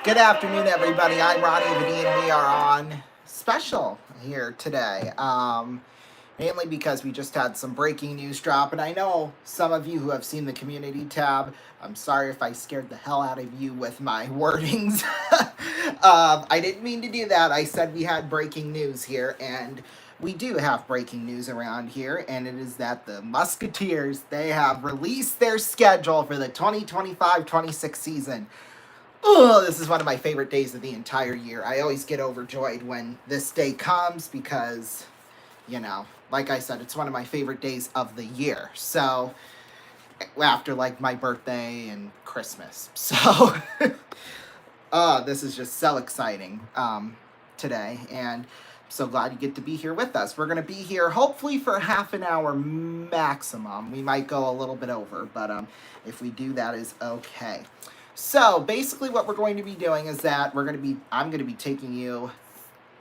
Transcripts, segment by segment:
Good afternoon, everybody. I'm Ronnie Vadine, and we are on special here today. Mainly because we just had some breaking news drop, and I know some of you who have seen the community tab. I'm sorry if I scared the hell out of you with my wordings. I didn't mean to do that. I said we had breaking news here, and we do have breaking news around here, and it is that the Musketeers, they have released their schedule for the 2025-26 season. Oh, this is one of my favorite days of the entire year. I always get overjoyed when this day comes because, like I said, it's one of my favorite days of the year. So, after like my birthday and Christmas. So, this is just so exciting today. And I'm so glad you get to be here with us. We're going to be here hopefully for half an hour maximum. We might go a little bit over, but if we do, that is okay. So basically what we're going to be doing is that I'm going to be taking you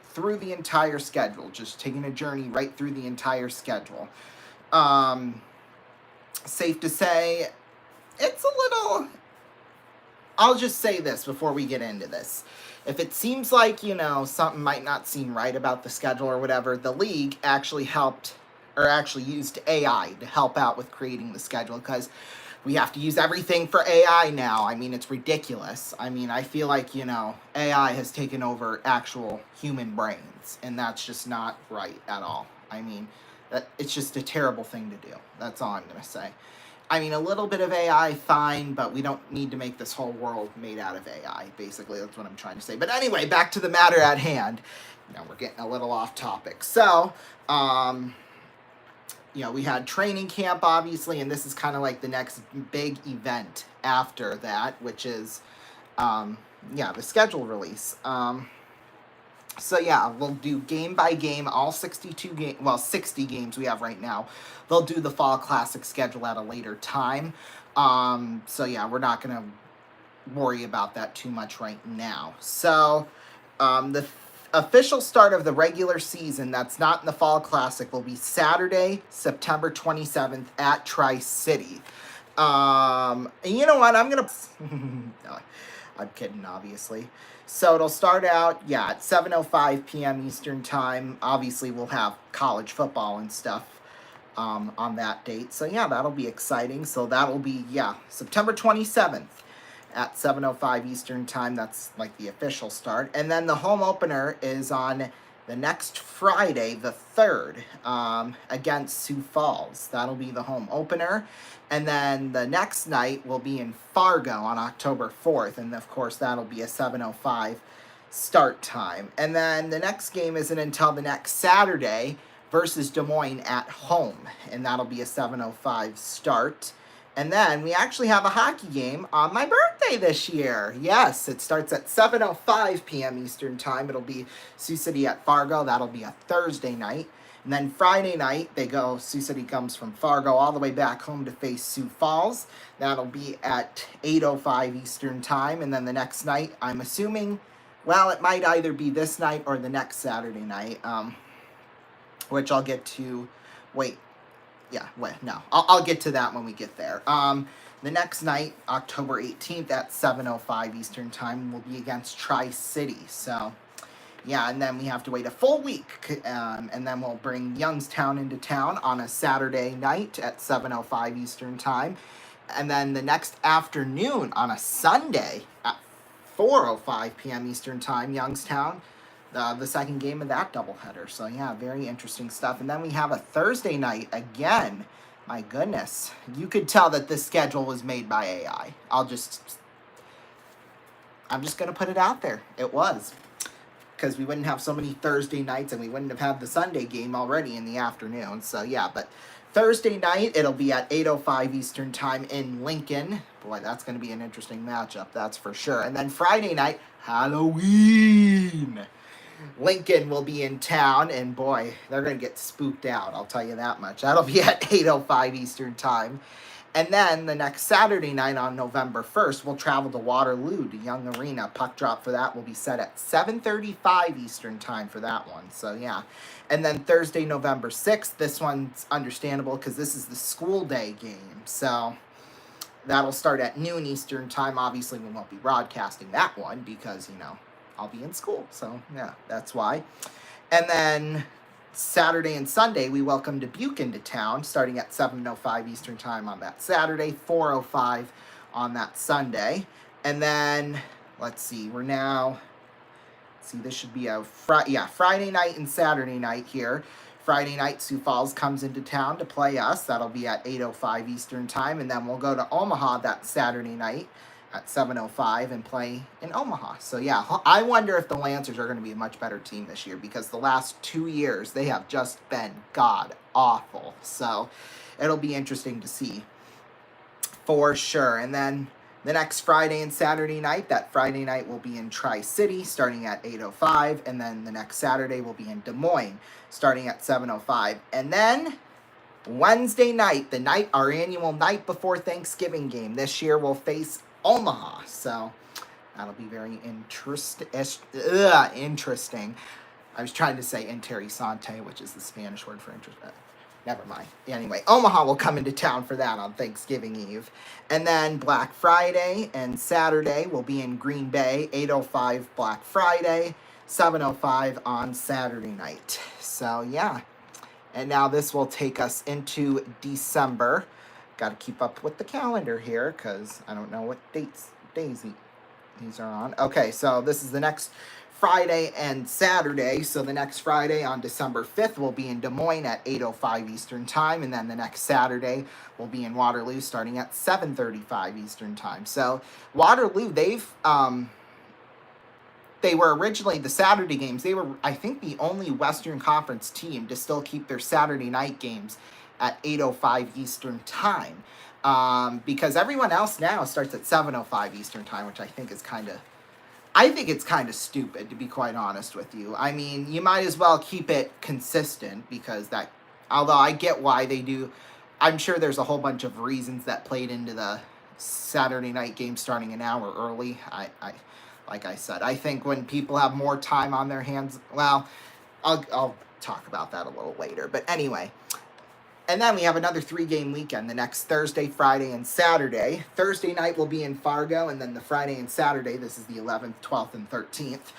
through the entire schedule, just taking a journey right through the entire schedule. Safe to say, it's a little... I'll just say this before we get into this. If it seems like, something might not seem right about the schedule or whatever, the league actually used AI to help out with creating the schedule, because we have to use everything for AI now. I mean, it's ridiculous. I mean, I feel like, AI has taken over actual human brains, and that's just not right at all. I mean, it's just a terrible thing to do. That's all I'm going to say. I mean, a little bit of AI, fine, but we don't need to make this whole world made out of AI. Basically, that's what I'm trying to say. But anyway, back to the matter at hand. We're getting a little off topic. So, we had training camp, obviously, and this is kind of like the next big event after that, which is, the schedule release. We'll do game by game, all 60 games we have right now. They'll do the Fall Classic schedule at a later time. We're not going to worry about that too much right now. So, the official start of the regular season that's not in the Fall Classic will be Saturday, September 27th at Tri-City. And you know what? I'm going to... No, I'm kidding, obviously. So it'll start out, at 7:05 p.m. Eastern Time. Obviously, we'll have college football and stuff on that date. So, that'll be exciting. So that'll be, September 27th at 7:05 Eastern Time. That's like the official start. And then the home opener is on the next Friday, the 3rd, against Sioux Falls. That'll be the home opener. And then the next night will be in Fargo on October 4th. And, of course, that'll be a 7:05 start time. And then the next game isn't until the next Saturday versus Des Moines at home. And that'll be a 7:05 start. And then we actually have a hockey game on my birthday this year. Yes, it starts at 7:05 p.m. Eastern Time. It'll be Sioux City at Fargo. That'll be a Thursday night. And then Friday night, Sioux City comes from Fargo all the way back home to face Sioux Falls. That'll be at 8:05 Eastern Time. And then the next night, I'm assuming, it might either be this night or the next Saturday night, which I'll get to. I'll get to that when we get there. The next night, October 18th at 7:05 Eastern Time, will be against Tri-City. So, and then we have to wait a full week, and then we'll bring Youngstown into town on a Saturday night at 7:05 Eastern Time. And then the next afternoon on a Sunday at 4:05 p.m. Eastern Time, Youngstown, the second game of that doubleheader. So, very interesting stuff. And then we have a Thursday night again. My goodness. You could tell that this schedule was made by AI. I'm just going to put it out there. It was. Because we wouldn't have so many Thursday nights, and we wouldn't have had the Sunday game already in the afternoon. So, but Thursday night, it'll be at 8:05 Eastern Time in Lincoln. Boy, that's going to be an interesting matchup, that's for sure. And then Friday night, Halloween. Lincoln will be in town, and boy, they're going to get spooked out, I'll tell you that much. That'll be at 8:05 Eastern Time. And then the next Saturday night on November 1st, we'll travel to Waterloo to Young Arena. Puck drop for that will be set at 7:35 Eastern Time for that one. So, And then Thursday, November 6th, this one's understandable because this is the school day game. So, That'll start at noon Eastern time. Obviously, we won't be broadcasting that one because, I'll be in school. So, yeah, that's why. And then Saturday and Sunday, we welcome Dubuque into town, starting at 7:05 Eastern time on that Saturday, 4:05 on that Sunday. And then, let's see, this should be a Friday night and Saturday night here. Friday night, Sioux Falls comes into town to play us. That'll be at 8:05 Eastern time. And then we'll go to Omaha that Saturday night at 7:05 and play in Omaha. So, yeah, I wonder if the Lancers are going to be a much better team this year because the last 2 years, they have just been god-awful. So, it'll be interesting to see for sure. And then the next Friday and Saturday night, that Friday night will be in Tri-City starting at 8:05, and then the next Saturday will be in Des Moines starting at 7:05. And then Wednesday night, our annual night before Thanksgiving game, this year we'll face Omaha. So that'll be very interesting. I was trying to say interesante, which is the Spanish word for interesting. Never mind. Anyway, Omaha will come into town for that on Thanksgiving Eve. And then Black Friday and Saturday will be in Green Bay, 8:05 Black Friday, 7:05 on Saturday night. So, yeah. And now this will take us into December. Got to keep up with the calendar here because I don't know what days these are on. Okay, so this is the next Friday and Saturday. So the next Friday on December 5th will be in Des Moines at 8:05 Eastern time. And then the next Saturday will be in Waterloo starting at 7:35 Eastern time. So Waterloo, they were originally the Saturday games. They were, I think, the only Western Conference team to still keep their Saturday night games at 8:05 Eastern time. Because everyone else now starts at 7:05 Eastern time, which I think it's kind of stupid, to be quite honest with you. I mean, you might as well keep it consistent because although I get why they do, I'm sure there's a whole bunch of reasons that played into the Saturday night game starting an hour early. Like I said, I think when people have more time on their hands, well, I'll talk about that a little later. But anyway, and then we have another 3-game weekend, the next Thursday, Friday, and Saturday. Thursday night will be in Fargo, and then the Friday and Saturday, this is the 11th, 12th, and 13th.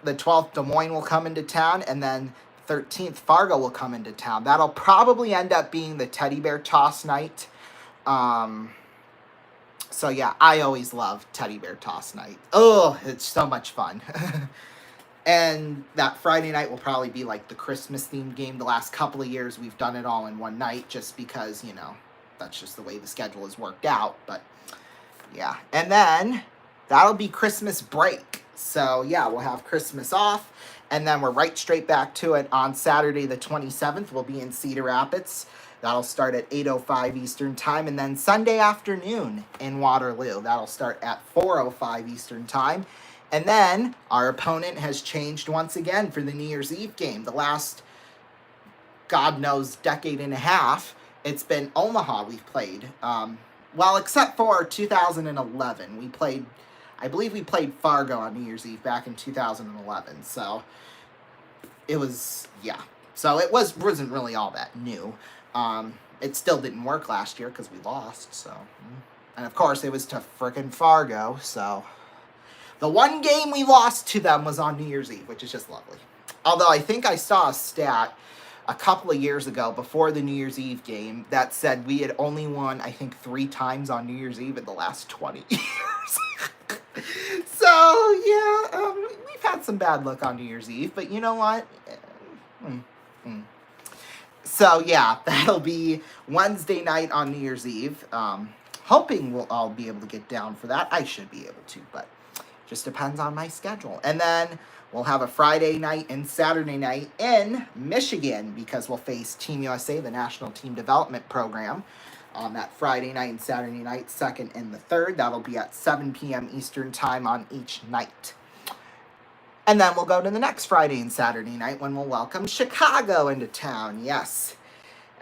The 12th, Des Moines will come into town, and then 13th, Fargo will come into town. That'll probably end up being the teddy bear toss night. So, yeah, I always love teddy bear toss night. Oh, it's so much fun. And that Friday night will probably be like the Christmas-themed game. The last couple of years, we've done it all in one night just because, that's just the way the schedule has worked out. But, yeah. And then that'll be Christmas break. So, yeah, we'll have Christmas off. And then we're right straight back to it on Saturday the 27th. We'll be in Cedar Rapids. That'll start at 8:05 Eastern time. And then Sunday afternoon in Waterloo. That'll start at 4:05 Eastern time. And then our opponent has changed once again for the New Year's Eve game. The last, God knows, decade and a half, it's been Omaha we've played. Well, except for 2011. I believe we played Fargo on New Year's Eve back in 2011. So it was, yeah. So it wasn't really all that new. It still didn't work last year because we lost. So, and of course it was to frickin' Fargo. So the one game we lost to them was on New Year's Eve, which is just lovely. Although I think I saw a stat a couple of years ago before the New Year's Eve game that said we had only won, I think, 3 times on New Year's Eve in the last 20 years. So, yeah, we've had some bad luck on New Year's Eve, but you know what? So, yeah, that'll be Wednesday night on New Year's Eve. Hoping we'll all be able to get down for that. I should be able to, but just depends on my schedule. And then we'll have a Friday night and Saturday night in Michigan because we'll face Team USA, the National Team Development Program, on that Friday night and Saturday night, 2nd and the 3rd. That'll be at 7 p.m. Eastern time on each night. And then we'll go to the next Friday and Saturday night when we'll welcome Chicago into town. Yes,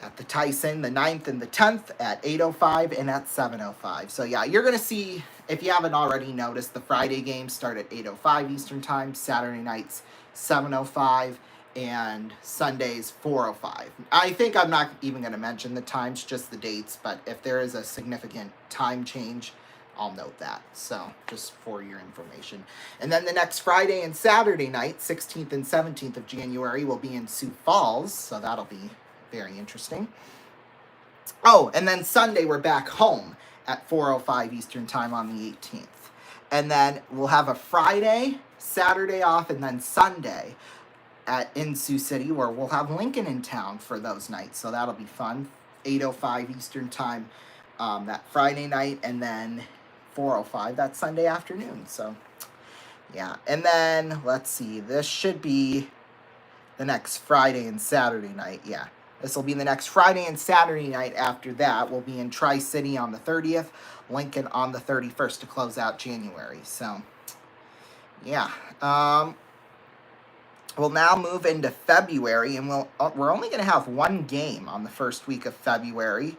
at the Tyson, the 9th and the 10th at 8:05 and at 7:05. So, yeah, you're going to see, if you haven't already noticed, the Friday games start at 8:05 Eastern time, Saturday nights 7:05, and Sundays 4:05. I think I'm not even going to mention the times, just the dates, but if there is a significant time change, I'll note that. So, just for your information. And then the next Friday and Saturday night, 16th and 17th of January, will be in Sioux Falls, so that'll be very interesting. Oh, and then Sunday we're back home at 4:05 Eastern Time on the 18th. And then we'll have a Friday, Saturday off, and then Sunday in Sioux City, where we'll have Lincoln in town for those nights. So that'll be fun. 8:05 Eastern Time that Friday night, and then 4:05 that Sunday afternoon. So, yeah. And then, let's see, this should be the next Friday and Saturday night. Yeah. This will be the next Friday and Saturday night after that. We'll be in Tri-City on the 30th, Lincoln on the 31st to close out January. So, yeah. We'll now move into February, and we're only going to have one game on the first week of February.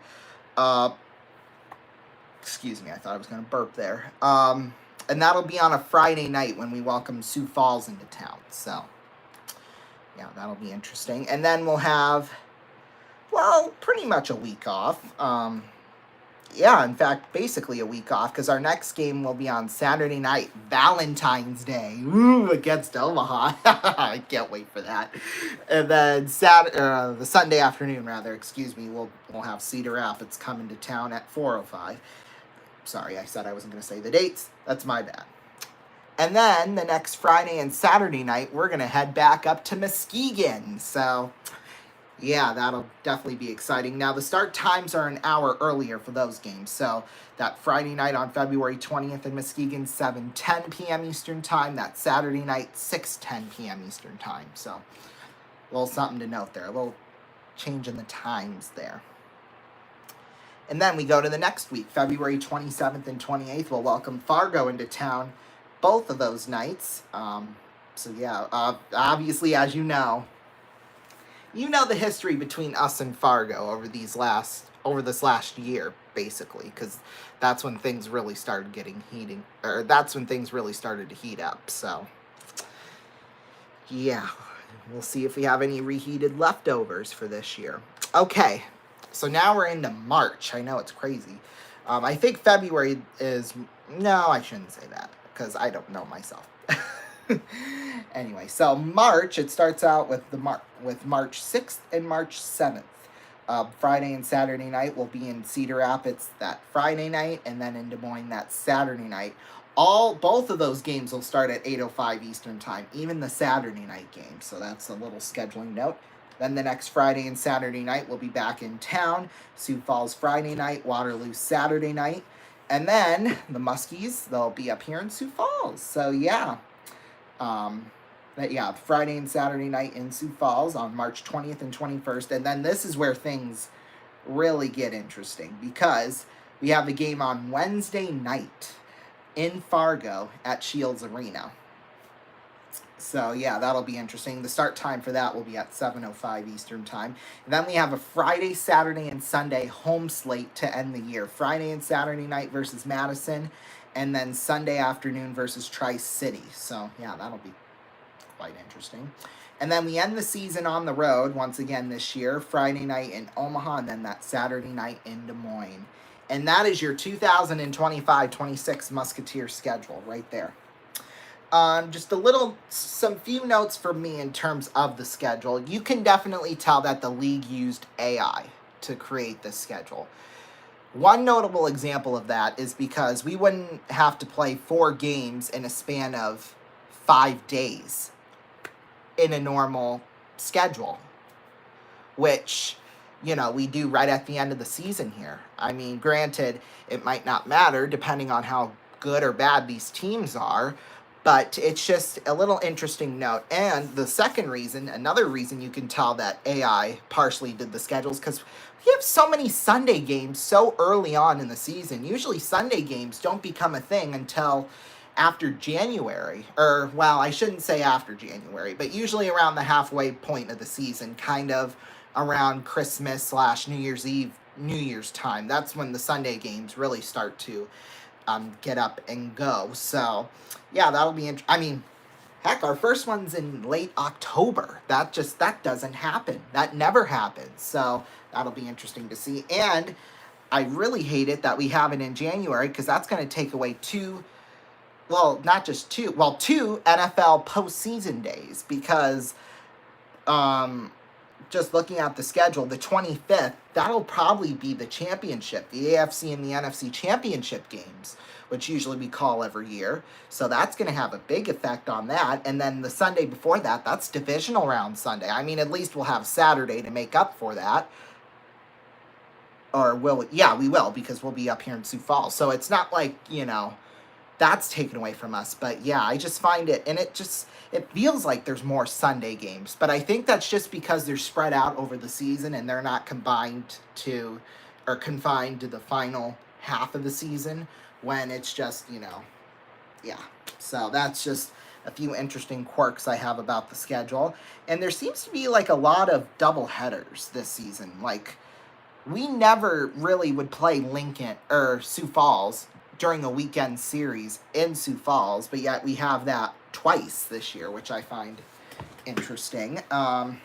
Excuse me, I thought I was going to burp there. And that'll be on a Friday night when we welcome Sioux Falls into town. So, yeah, that'll be interesting. And then we'll have, well, pretty much a week off. Yeah, in fact, basically a week off, because our next game will be on Saturday night, Valentine's Day, against Omaha. I can't wait for that. And then the Sunday afternoon, we'll have Cedar Rapids coming to town at 4:05. Sorry, I said I wasn't going to say the dates. That's my bad. And then the next Friday and Saturday night, we're going to head back up to Muskegon. So, yeah, that'll definitely be exciting. Now, the start times are an hour earlier for those games. So, that Friday night on February 20th in Muskegon, 7:10 p.m. Eastern Time. That Saturday night, 6:10 p.m. Eastern Time. So, a little something to note there. A little change in the times there. And then we go to the next week, February 27th and 28th. We'll welcome Fargo into town both of those nights. So, yeah, obviously, as you know the history between us and Fargo over this last year, basically, because that's when things really started that's when things really started to heat up. So, yeah, we'll see if we have any reheated leftovers for this year. Okay, so now we're into March. I know it's crazy. I think February no, I shouldn't say that, because I don't know myself. Anyway, so March, it starts out with March 6th and March 7th. Friday and Saturday night will be in Cedar Rapids that Friday night, and then in Des Moines that Saturday night. Both of those games will start at 8:05 Eastern Time, even the Saturday night game. So that's a little scheduling note. Then the next Friday and Saturday night we'll be back in town. Sioux Falls Friday night, Waterloo Saturday night. And then the Muskies, they'll be up here in Sioux Falls. So, yeah. Friday and Saturday night in Sioux Falls on March 20th and 21st. And then this is where things really get interesting, because we have a game on Wednesday night in Fargo at Shields Arena. So, yeah, that'll be interesting. The start time for that will be at 7:05 Eastern Time. And then we have a Friday, Saturday, and Sunday home slate to end the year. Friday and Saturday night versus Madison, and then Sunday afternoon versus Tri-City. So, yeah, that'll be quite interesting. And then we end the season on the road once again this year. Friday night in Omaha, and then that Saturday night in Des Moines. And that is your 2025-26 Musketeer schedule right there. Just some few notes for me in terms of the schedule. You can definitely tell that the league used AI to create this schedule. One notable example of that is because we wouldn't have to play 4 games in a span of 5 days in a normal schedule, which, we do right at the end of the season here. I mean, granted, it might not matter depending on how good or bad these teams are, but it's just a little interesting note. And another reason you can tell that AI partially did the schedules, because we have so many Sunday games so early on in the season. Usually Sunday games don't become a thing until after January. I shouldn't say after January, but usually around the halfway point of the season, kind of around Christmas / New Year's Eve, New Year's time. That's when the Sunday games really start to get up and go. So, yeah, that'll be Heck, our first one's in late October. That doesn't happen. That never happens. So that'll be interesting to see. And I really hate it that we have it in January, because that's going to take away two NFL postseason days, because just looking at the schedule, the 25th, that'll probably be the championship, the AFC and the NFC championship games, which usually we call every year. So that's going to have a big effect on that. And then the Sunday before that, that's divisional round Sunday. I mean, at least we'll have Saturday to make up for that. Or will, yeah, we will, because we'll be up here in Sioux Falls. So it's not like, that's taken away from us. But yeah, I just find it, and it feels like there's more Sunday games. But I think that's just because they're spread out over the season and they're not confined to the final half of the season, when it's just, yeah. So that's just a few interesting quirks I have about the schedule. And there seems to be like a lot of double headers this season. Like, we never really would play Lincoln or Sioux Falls during a weekend series in Sioux Falls, but yet we have that twice this year, which I find interesting. I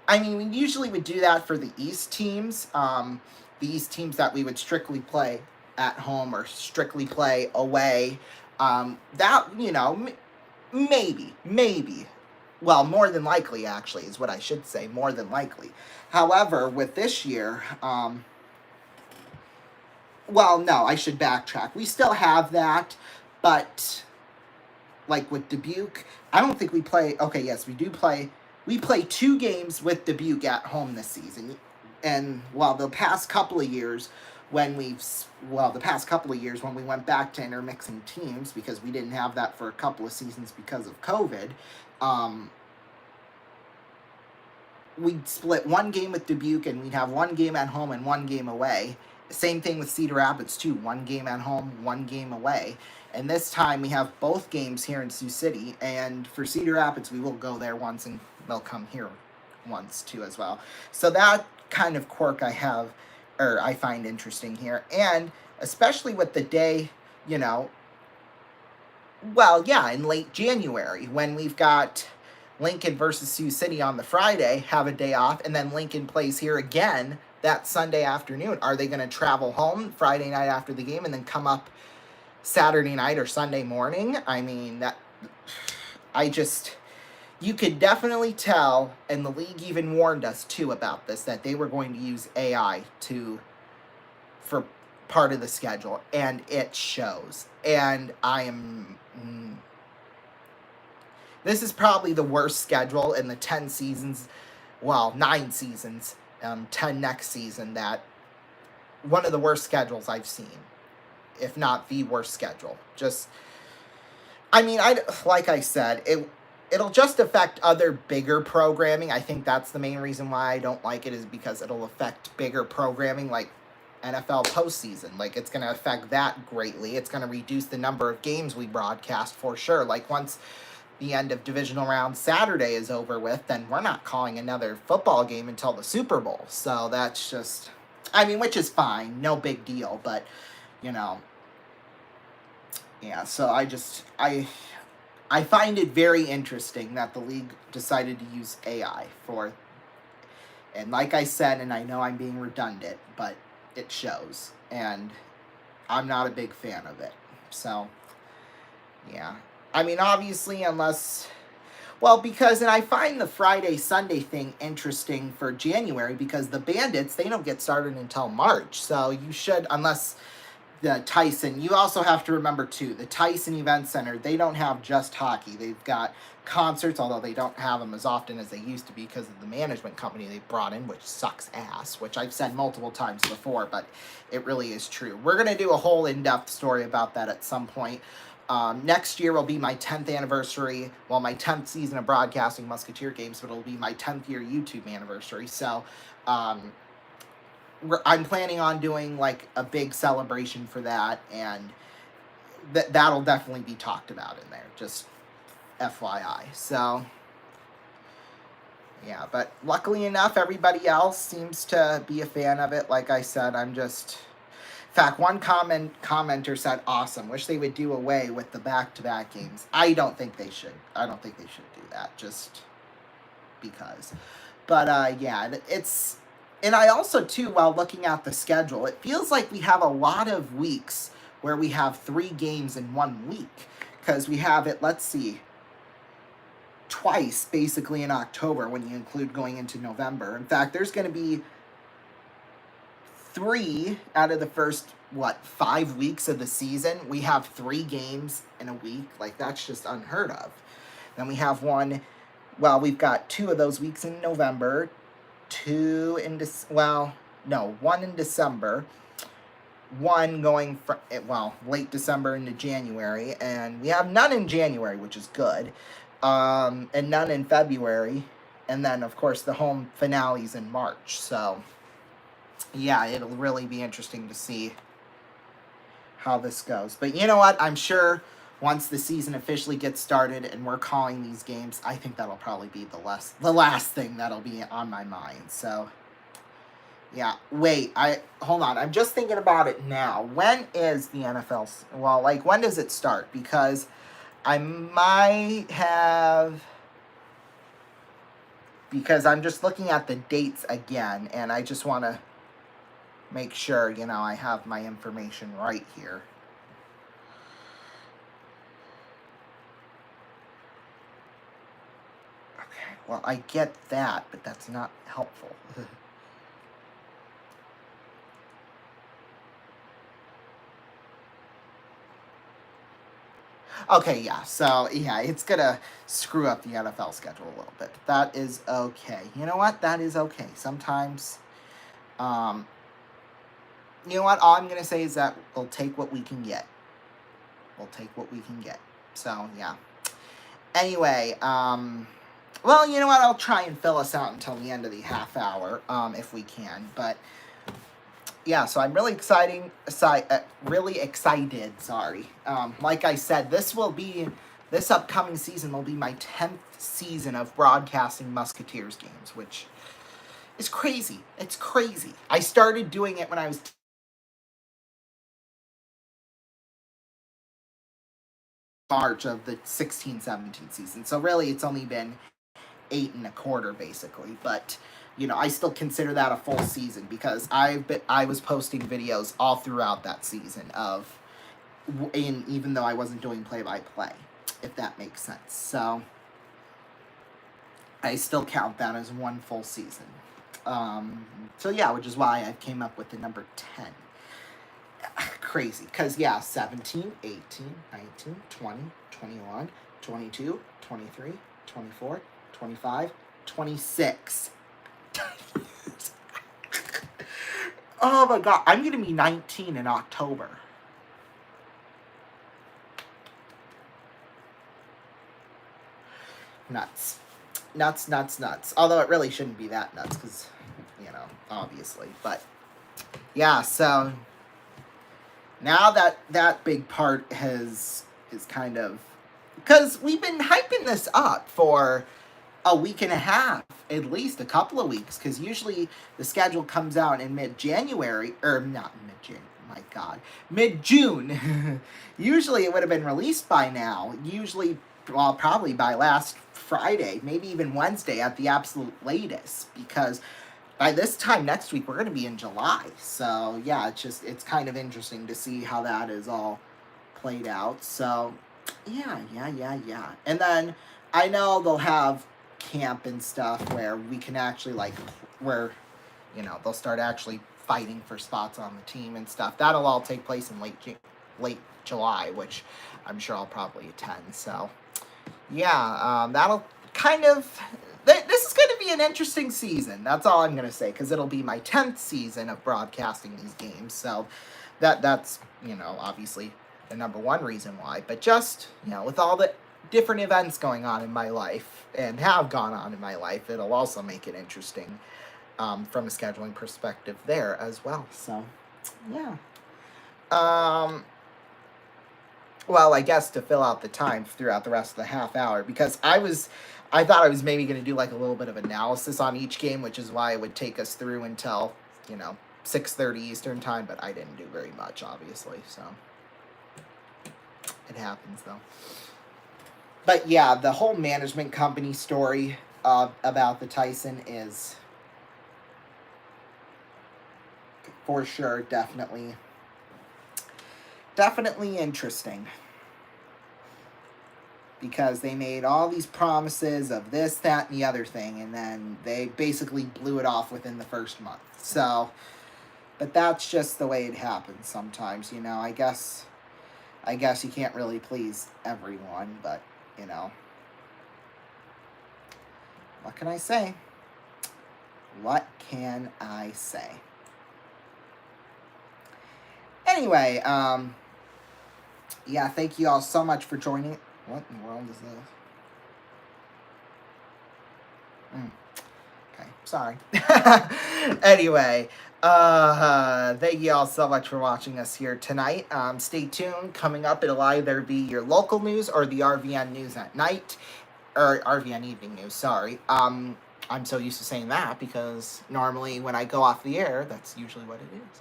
mean, we usually would do that for the East teams. The East teams that we would strictly play at home or strictly play away. That, maybe. Well, more than likely, actually, is what I should say. More than likely. However, with this year, well, no, I should backtrack. We still have that, but like with Dubuque, I don't think we play. Okay, yes, we do play. We play 2 games with Dubuque at home this season, and the past couple of years when we went back to intermixing teams, because we didn't have that for a couple of seasons because of COVID, we'd split 1 game with Dubuque, and we'd have 1 game at home and 1 game away. Same thing with Cedar Rapids, too. 1 game at home, 1 game away. And this time we have both games here in Sioux City. And for Cedar Rapids, we will go there once, and they'll come here once, too, as well. So that kind of quirk I find interesting here. And especially with the day, in late January, when we've got Lincoln versus Sioux City on the Friday, have a day off, and then Lincoln plays here again that Sunday afternoon. Are they going to travel home Friday night after the game and then come up Saturday night or Sunday morning? I mean, you could definitely tell, and the league even warned us too about this, that they were going to use AI for part of the schedule, and it shows. And this is probably the worst schedule in the 9 seasons, 10 next season, that one of the worst schedules I've seen, if not the worst schedule. Like I said, it'll just affect other bigger programming. I think that's the main reason why I don't like it, is because it'll affect bigger programming like NFL postseason. Like, it's going to affect that greatly. It's going to reduce the number of games we broadcast for sure. Like, once the end of divisional round Saturday is over with, then we're not calling another football game until the Super Bowl. So that's just, which is fine, no big deal, but yeah, so I find it very interesting that the league decided to use AI for, and like I said, and I know I'm being redundant, but it shows, and I'm not a big fan of it. So yeah, obviously, and I find the Friday-Sunday thing interesting for January, because the Bandits, they don't get started until March. So you should, unless the Tyson, you also have to remember, too, the Tyson Event Center, they don't have just hockey. They've got concerts, although they don't have them as often as they used to be because of the management company they brought in, which sucks ass, which I've said multiple times before, but it really is true. We're going to do a whole in-depth story about that at some point. Next year will be my 10th anniversary, my 10th season of broadcasting Musketeer games, but it'll be my 10th year YouTube anniversary. So I'm planning on doing like a big celebration for that, and that'll definitely be talked about in there, just FYI. So yeah, but luckily enough, everybody else seems to be a fan of it. Like I said, In fact, one commenter said, "Awesome. Wish they would do away with the back-to-back games." I don't think they should. I don't think they should do that. Just because. But yeah, it's, and I also too, while looking at the schedule, it feels like we have a lot of weeks where we have 3 games in 1 week, because we have it. Let's see, twice basically in October when you include going into November. In fact, there's going to be 3 out of the first 5 weeks of the season. We have 3 games in a week. Like, that's just unheard of. Then we have one. Well, we've got 2 of those weeks in November, 2 in one in December, one going from late December into January, and we have none in January, which is good, and none in February, and then of course the home finales in March. So yeah, it'll really be interesting to see how this goes. But you know what? I'm sure once the season officially gets started and we're calling these games, I think that'll probably be the last thing that'll be on my mind. So yeah, hold on. I'm just thinking about it now. When is the NFL? Well, like, when does it start? Because I might have, because I'm just looking at the dates again, and I just want to make sure, I have my information right here. Okay, well, I get that, but that's not helpful. Okay, yeah, so, yeah, it's gonna screw up the NFL schedule a little bit. That is okay. You know what? That is okay. Sometimes, you know what? All I'm gonna say is that we'll take what we can get. We'll take what we can get. So, yeah. Anyway, well, you know what? I'll try and fill us out until the end of the half hour, if we can. But yeah, so I'm really excited. Sorry. Like I said, this upcoming season will be my 10th season of broadcasting Musketeers games, which is crazy. It's crazy. I started doing it when I was March of the 16-17 season. So really, it's only been 8 1/4 basically, but I still consider that a full season, because I was posting videos all throughout that season even though I wasn't doing play-by-play, if that makes sense. So I still count that as one full season. So yeah, which is why I came up with the number 10. Crazy, because 17, 18, 19, 20, 21, 22, 23, 24, 25, 26. Oh my god, I'm gonna be 19 in October. Nuts. Although it really shouldn't be that nuts, because, obviously. But yeah, so now that big part is kind of, because we've been hyping this up for a week and a half, at least a couple of weeks, because usually the schedule comes out in mid-January, or not mid-January, my god, mid-June. Usually it would have been released by now, probably by last Friday, maybe even Wednesday at the absolute latest, because by this time next week we're going to be in July. So yeah, it's kind of interesting to see how that is all played out. So yeah. And then I know they'll have camp and stuff where we can actually they'll start actually fighting for spots on the team and stuff. That'll all take place in late July, which I'm sure I'll probably attend. So yeah, that'll kind of, this is going to be an interesting season. That's all I'm going to say, because it'll be my 10th season of broadcasting these games. So that's obviously the number one reason why. But just, with all the different events going on in my life and have gone on in my life, it'll also make it interesting from a scheduling perspective there as well. So yeah. Well, I guess to fill out the time throughout the rest of the half hour, because I thought I was maybe going to do like a little bit of analysis on each game, which is why it would take us through until, 6:30 Eastern time, but I didn't do very much, obviously, so it happens, though. But yeah, the whole management company story about the Tyson is for sure definitely interesting, because they made all these promises of this, that, and the other thing, and then they basically blew it off within the first month. So, but that's just the way it happens sometimes, you know. I guess you can't really please everyone, but, you know, what can I say? What can I say? Anyway, yeah, thank you all so much for joining. What in the world is this? Okay, sorry. Anyway, thank you all so much for watching us here tonight. Stay tuned. Coming up, it'll either be your local news or the RVN news at night. Or RVN evening news, sorry. I'm so used to saying that because normally when I go off the air, that's usually what it is.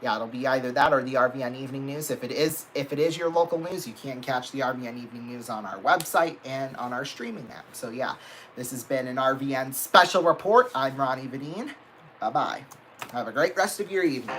Yeah, it'll be either that or the RVN Evening News. If it is your local news, you can catch the RVN Evening News on our website and on our streaming app. So yeah, this has been an RVN special report. I'm Ronnie Vadine. Bye-bye. Have a great rest of your evening.